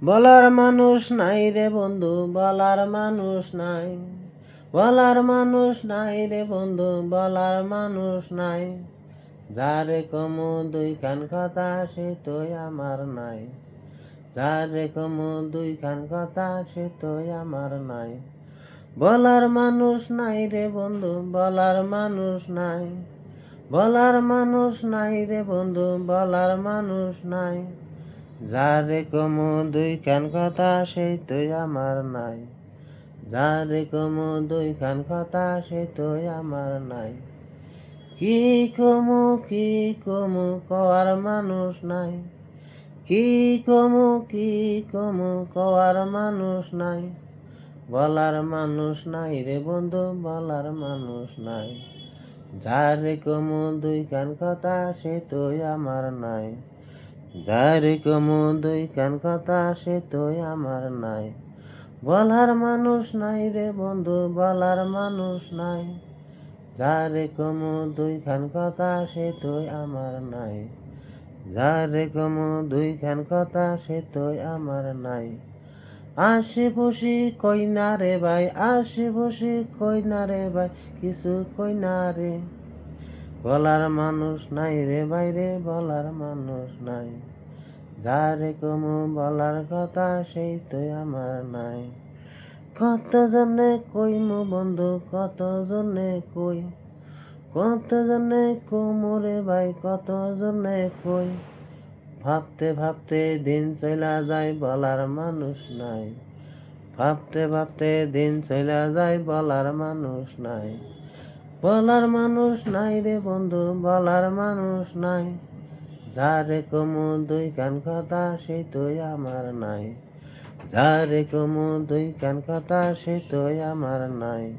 বলার মানুষ নাই রে বন্ধু, বলার মানুষ নাই। বলার মানুষ নাই রে বন্ধু, বলার মানুষ নাই। যারে কমু দুইখান কথা সে তোই আমার নাই। যারে কমু দুইখান কথা সে তোই আমার নাই। বলার মানুষ নাই রে বন্ধু, বলার মানুষ নাই। বলার মানুষ নাই রে বন্ধু, বলার মানুষ নাই। যারে কমু দুইখান কথা সেই তুই আমার নাই। যারে কমু দুইখান কথা সে তুই আমার নাই। কি কি কমু কওয়ার মানুষ নাই। কি কমু কওয়ার মানুষ নাই। বলার মানুষ নাই রে বন্ধু, বলার মানুষ নাই। যারে কমু দুইখান কথা সে তুই আমার নাই। যারে কমু দুইখান কথা সে তুই আমার নাই। বলার মানুষ নাই রে বন্ধু, বলার মানুষ নাই। যারে কমু দুইখান কথা সে তুই আমার নাই। যারে কমু দুইখান কথা সে তুই আমার নাই। আশি খুশি কই না রে ভাই, আশি খুশি কই না রে ভাই, কিছু কই না রে। বলার মানুষ নাই রে বাইরে, বলার মানুষ নাই। যারে কমু বলার কথা সেই তুই আমার নাই। কত জনে কইমু বন্ধু, কত জনে কই। কত জনে কমু রে ভাই, কত জনে কই। ভাবতে ভাবতে দিন চলা যায়, বলার মানুষ নাই। ভাবতে ভাবতে দিন চলা যায়, বলার মানুষ নাই। বলার মানুষ নাই রে বন্ধু, বলার মানুষ নাই। যারে কমু দুইখান কথা সে তুই আমার নাই। যারে কমু দুইখান কথা সে তুই আমার নাই।